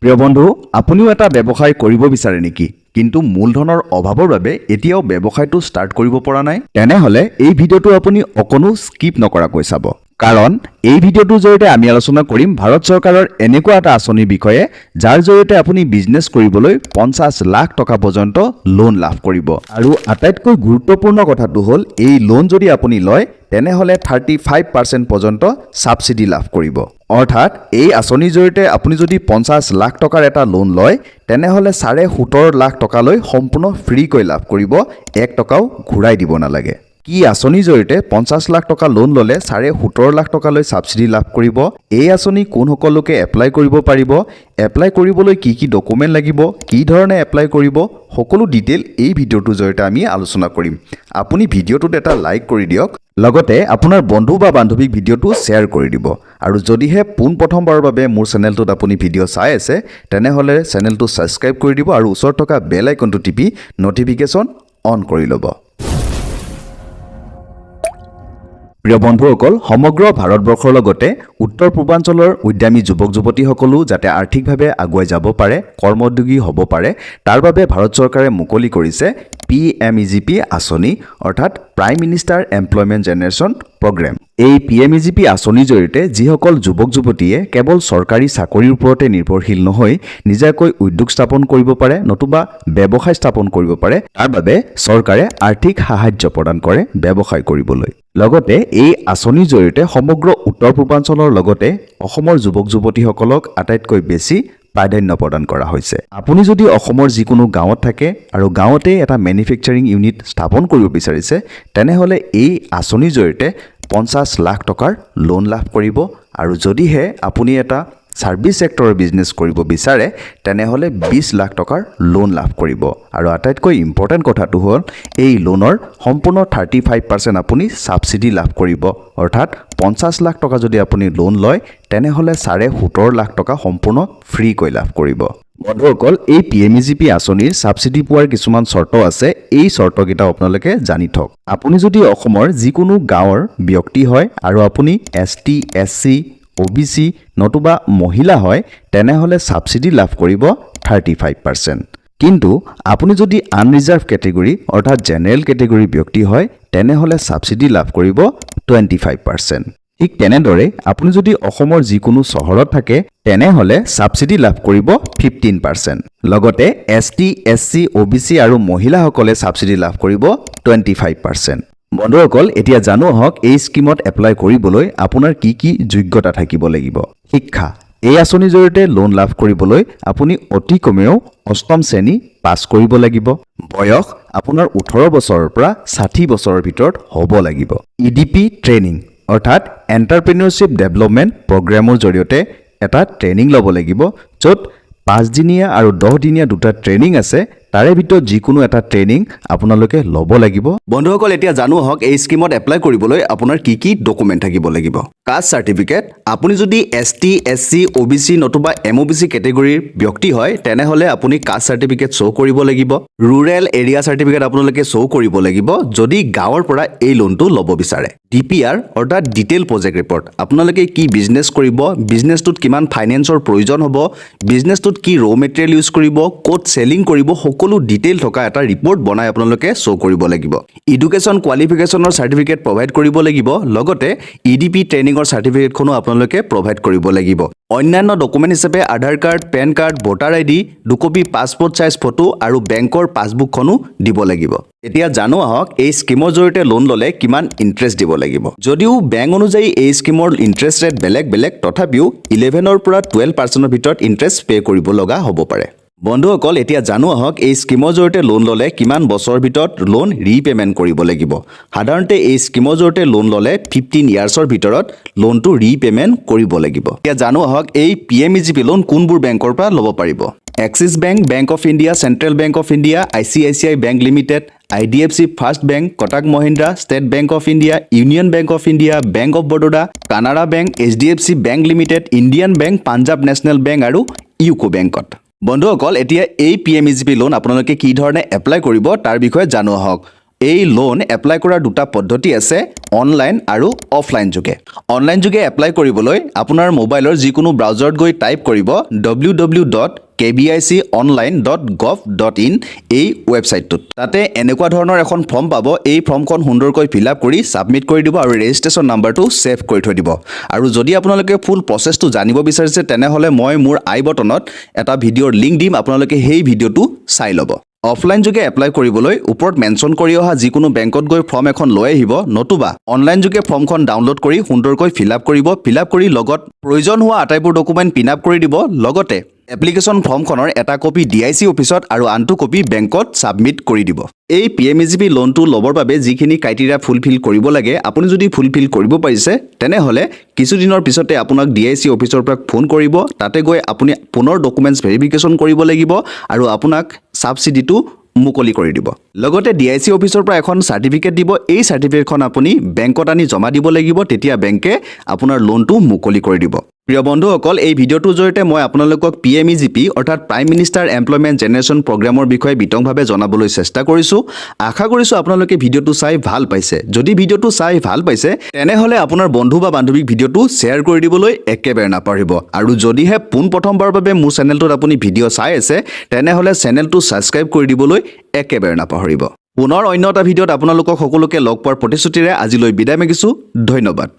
প্ৰিয় বন্ধু, আপুনিও এটা ব্যৱসায় কৰিব বিচাৰে নেকি? কিন্তু মূলধনৰ অভাৱৰ বাবে এতিয়াও ব্যৱসায়টো ষ্টাৰ্ট কৰিব পৰা নাই? তেনেহলে এই ভিডিঅ'টো আপুনি অকণো স্কিপ নকৰাকৈ চাব। কাৰণ এই ভিডিঅ'টোৰ জৰিয়তে আমি আলোচনা কৰিম ভাৰত চৰকাৰৰ এনেকুৱা এটা আঁচনিৰ বিষয়ে যাৰ জৰিয়তে আপুনি বিজনেছ কৰিবলৈ 50 লাখ টকা পৰ্যন্ত লোন লাভ কৰিব। আৰু আটাইতকৈ গুৰুত্বপূৰ্ণ কথাটো হ'ল এই লোন যদি আপুনি লয় তেনেহলে 35% পৰ্যন্ত সাবসিডি লাভ কৰিব। অৰ্থাৎ এই আঁচনিৰ জৰিয়তে আপুনি যদি 50 লাখ টকাৰ এটা লোন লয় তেনেহলে 17.5 লাখ টকালৈ সম্পূৰ্ণ ফ্ৰীকৈ লাভ কৰিব, 1 টকাও ঘূৰাই দিব নালাগে। কি আঁচনিৰ জৰিয়তে 50 লাখ টকা লোন ললে 17.5 লাখ টকালৈ সাবসিডি লাভ কৰিব? এই আঁচনি কোন সকলোকে এপ্লাই কৰিব পাৰিব? এপ্লাই কৰিবলৈ কি কি ডকুমেণ্ট লাগিব? কি ধৰণে এপ্লাই কৰিব? সকলো ডিটেইল এই ভিডিঅ'টোৰ জৰিয়তে আমি আলোচনা কৰিম। আপুনি ভিডিঅ'টোত এটা লাইক কৰি দিয়ক, লগতে আপোনাৰ বন্ধু বা বান্ধৱীক ভিডিঅ'টো শ্বেয়াৰ কৰি দিব। আৰু যদিহে পোনপ্ৰথমবাৰৰ বাবে মোৰ চেনেলটোত আপুনি ভিডিঅ' চাই আছে তেনেহলে চেনেলটো সাবস্ক্ৰাইব কৰি দিব আৰু ওচৰত থকা বেল আইকনটো টিপি নটিফিকেশ্যন অন কৰি ল'ব। প্ৰিয় বন্ধুসকল, সমগ্ৰ ভাৰতবৰ্ষৰ লগতে উত্তৰ পূৰ্বাঞ্চলৰ উদ্যমী যুৱক যুৱতীসকলো যাতে আৰ্থিকভাৱে আগুৱাই যাব পাৰে, কৰ্মোদ্যোগী হ'ব পাৰে, তাৰ বাবে ভাৰত চৰকাৰে মুকলি কৰিছে PMEGP আঁচনি, অৰ্থাৎ prime minister employment generation programme. এই PMEGP আঁচনিৰ জৰিয়তে যিসকল যুৱক যুৱতীয়ে কেৱল চৰকাৰী চাকৰিৰ ওপৰতে নিৰ্ভৰশীল নহয় নিজাকৈ উদ্যোগ স্থাপন কৰিব পাৰে নতুবা ব্যৱসায় স্থাপন কৰিব পাৰে, তাৰ বাবে চৰকাৰে আৰ্থিক সাহায্য প্ৰদান কৰে ব্যৱসায় কৰিবলৈ। লগতে এই আঁচনিৰ জৰিয়তে সমগ্ৰ উত্তৰ পূৰ্বাঞ্চলৰ লগতে অসমৰ যুৱক যুৱতীসকলক আটাইতকৈ বেছি প্ৰাধান্য প্ৰদান কৰা হৈছে। আপুনি যদি অসমৰ যিকোনো গাঁৱত থাকে আৰু গাঁৱতে এটা মেনুফেকচাৰিং ইউনিট স্থাপন কৰিব বিচাৰিছে তেনেহলে এই আঁচনিৰ জৰিয়তে 50 লাখ টকাৰ লোন লাভ কৰিব। আৰু যদিহে আপুনি এটা সাৰ্ভিস সেক্টৰৰ বিজনেছ কৰিব বিচাৰে তেনেহলে 20 লাখ টকাৰ লোন লাভ কৰিব। আৰু আটাইতকৈ ইম্পৰ্টেণ্ট কথাটো হ'ল এই লোনৰ সম্পূৰ্ণ 35% আপুনি সাবসিডি লাভ কৰিব। অৰ্থাৎ 50 লাখ টকা যদি আপুনি লোন লয় তেনেহলে 17.5 লাখ টকা সম্পূৰ্ণ ফ্ৰীকৈ লাভ কৰিব। বন্ধুসকল, এই PMEGP আঁচনিৰ সাবসিডি পোৱাৰ কিছুমান চৰ্ত আছে, এই চৰ্তকেইটা আপোনালোকে জানি থওক। আপুনি যদি অসমৰ যিকোনো গাঁৱৰ ব্যক্তি হয় আৰু আপুনি ST, SC, OBC নতুবা মহিলা হয় তেনেহলে সাবসিডি লাভ কৰিব 35%। কিন্তু আপুনি যদি আনৰিজাৰ্ভ কেটেগৰী অৰ্থাৎ জেনেৰেল কেটেগৰী ব্যক্তি হয় তেনেহলে সাবসিডি লাভ কৰিব 25%। ঠিক তেনেদৰে আপুনি যদি অসমৰ যিকোনো চহৰত থাকে তেনেহলে সাবসিডি লাভ কৰিব 15%। লগতে ST, SC, OBC আৰু মহিলাসকলে সাবসিডি লাভ কৰিব 25%। বন্ধুসকল, এতিয়া জানো আহক এই স্কিমত এপ্লাই কৰিবলৈ আপোনাৰ কি কি যোগ্যতা থাকিব লাগিব। শিক্ষা, এই আঁচনিৰ জৰিয়তে লোন লাভ কৰিবলৈ আপুনি অতি কমেও 8ম শ্ৰেণী পাছ কৰিব লাগিব। বয়স আপোনাৰ 18 বছৰৰ পৰা 60 বছৰৰ ভিতৰত হ'ব লাগিব। EDP ট্ৰেইনিং অৰ্থাৎ এণ্টাৰপ্ৰেনিয়ৰশ্বিপ ডেভেলপমেণ্ট প্ৰগ্ৰেমৰ জৰিয়তে এটা ট্ৰেইনিং ল'ব লাগিব, য'ত 5 দিনীয়া আৰু 10 দিনীয়া দুটা ট্ৰেইনিং আছে, তাৰে ভিতৰত যিকোনো এটা ট্ৰেইনিং আপোনালোকে ল'ব লাগিব। বন্ধুসকল, এতিয়া জানো আহক এই স্কিমত এপ্লাই কৰিবলৈ আপোনাৰ কি কি ডকুমেণ্ট থাকিব লাগিব। কাষ্ট চাৰ্টিফিকেট, আপুনি যদি ST, SC, OBC নতুবা MOBC কেটেগৰীৰ ব্যক্তি হয় তেনেহলে আপুনি কাষ্ট চাৰ্টিফিকেট শ্ব' কৰিব লাগিব। ৰুৰেল এৰিয়া চাৰ্টিফিকেট আপোনালোকে শ্ব' কৰিব লাগিব যদি গাঁৱৰ পৰা এই লোনটো ল'ব বিচাৰে। DPR অৰ্থাৎ ডিটেইল প্ৰজেক্ট ৰিপৰ্ট, আপোনালোকে কি বিজনেছ কৰিব, বিজনেছটোত কিমান ফাইনেন্সৰ প্ৰয়োজন হ'ব, বিজনেছটোত কি ৰ' মেটেৰিয়েল ইউজ কৰিব, ক'ত চেলিং কৰিব, সকলো ডিটেইল থকা এটা ৰিপৰ্ট বনাই আপোনালোকে শ্ব' কৰিব লাগিব। এডুকেশ্যন কোৱালিফিকেশ্যনৰ চাৰ্টিফিকেট প্ৰভাইড কৰিব লাগিব, লগতে EDP ট্ৰেইনিঙৰ চাৰ্টিফিকেটখনো আপোনালোকে প্ৰভাইড কৰিব লাগিব। অন্যান্য ডকুমেণ্ট হিচাপে Aadhaar card, PAN card, voter ID, 2 copy passport size photo আৰু বেংকৰ পাছবুকখনো দিব লাগিব। এতিয়া জানো আহক এই স্কিমৰ জৰিয়তে লোন ল'লে কিমান ইণ্টাৰেষ্ট দিব লাগিব। যদিও বেংক অনুযায়ী এই স্কিমৰ ইণ্টাৰেষ্ট ৰেট বেলেগ বেলেগ, তথাপিও 11ৰ পৰা 12%ৰ ভিতৰত ইণ্টাৰেষ্ট পে' কৰিব লগা হ'ব পাৰে। বন্ধুসকল, এতিয়া জানো আহক এই স্কিমৰ জৰিয়তে লোন ল'লে কিমান বছৰৰ ভিতৰত লোন ৰিপেমেণ্ট কৰিব লাগিব। সাধাৰণতে এই স্কিমৰ জৰিয়তে লোন ল'লে 15 ইয়াৰ্ছৰ ভিতৰত লোনটো ৰিপেমেণ্ট কৰিব লাগিব। এতিয়া জানো আহক এই PMEGP লোন কোনবোৰ বেংকৰ পৰা ল'ব পাৰিব। Axis Bank, Bank of India, Central Bank of India, ICICI bank limited, IDFC first bank, Kotak Mahindra, State Bank of India, Union Bank of India, Bank of Baroda, Canara Bank, HDFC bank limited, Indian Bank, Punjab National Bank আৰু UCO বেংকত। বন্ধুসকল, এতিয়া এই PMEGP loan আপোনালোকে কি ধৰণে apply কৰিব তাৰ বিষয়ে জানো আহক। এই লোন এপ্লাই কৰাৰ দুটা পদ্ধতি আছে অনলাইন আৰু অফলাইন যোগে অনলাইন যোগে এপ্লাই কৰিবলৈ আপোনাৰ মোবাইলৰ যিকোনো ব্ৰাউজাৰত গৈ টাইপ কৰিব www.kbiconline.gov.in এই ৱেবছাইটটোত তাতে এনেকুৱা ধৰণৰ এখন ফৰ্ম পাব এই ফৰ্মখন সুন্দৰকৈ ফিল আপ কৰি সাবমিট কৰি দিব আৰু ৰেজিষ্ট্ৰেচন নাম্বাৰটো সেভ কৰি থৈ দিব আৰু যদি আপোনালোকে ফুল প্ৰসেছটো জানিব বিচাৰিছে তেনেহলে মই মোৰ আই বটনত এটা ভিডিঅ'ৰ লিংক দিম আপোনালোকে সেই ভিডিঅ'টো চাই ল'ব অফলাইন যোগে এপ্লাই কৰিবলৈ ওপৰত মেনশন কৰি অহা যিকোনো বেংকত গৈ ফৰ্ম এখন লৈ আহিব নতুবা অনলাইন যোগে ফৰ্মখন ডাউনলোড কৰি সুন্দৰকৈ ফিল আপ কৰিব ফিল আপ কৰি লগত প্ৰয়োজন হোৱা আটাইবোৰ ডকুমেন্ট পিন আপ কৰি দিব লগতে এপ্লিকেশন ফৰ্মখনৰ এটা কপি ডিআইসি অফিসত আৰু আনটো কপি বেংকত সাবমিট কৰি দিব এই পিএমইজিপি লোনটো লবৰ বাবে যিখিনি ক্ৰাইটেৰিয়া ফুলফিল কৰিব লাগে আপুনি যদি ফুলফিল কৰিব পাৰিছে তেনেহলে কিছুদিনৰ পিছতে আপোনাক ডিআইসি অফিসৰ পৰা ফোন কৰিব তাতে গৈ আপুনি পুনৰ ডকুমেন্টছ ভেৰিফিকেশন কৰিব লাগিব আৰু আপোনাক সাবসিডিটো মুকলি কৰি দিব লগতে ডিআইসি অফিসৰ পৰা এখন সাৰ্টিফিকেট দিব এই সাৰ্টিফিকেটখন আপুনি বেংকত আনি জমা দিব লাগিব তেতিয়া বেংকে আপোনাৰ লোনটো মুকলি কৰি দিব প্ৰিয় বন্ধুসকল এই ভিডিঅ'টোৰ জৰিয়তে মই আপোনালোকক পিএমইজিপি অৰ্থাৎ প্ৰাইম মিনিষ্টাৰ এমপ্লয়মেণ্ট জেনেৰেশ্যন প্ৰগ্ৰামৰ বিষয়ে বিতংভাৱে জনাবলৈ চেষ্টা কৰিছোঁ আশা কৰিছোঁ আপোনালোকে ভিডিঅ'টো চাই ভাল পাইছে যদি ভিডিঅ'টো চাই ভাল পাইছে তেনেহলে আপোনাৰ বন্ধু বা বান্ধৱীক ভিডিঅ'টো শ্বেয়াৰ কৰি দিবলৈ একেবাৰে নাপাহৰিব আৰু যদিহে পোনপ্ৰথমবাৰৰ বাবে মোৰ চেনেলটোত আপুনি ভিডিঅ' চাই আছে তেনেহলে চেনেলটো সাবস্ক্ৰাইব কৰি দিবলৈ একেবাৰে নাপাহৰিব পুনৰ অন্য এটা ভিডিঅ'ত আপোনালোকক সকলোকে লগ পোৱাৰ প্ৰতিশ্ৰুতিৰে আজিলৈ বিদায় মাগিছোঁ ধন্যবাদ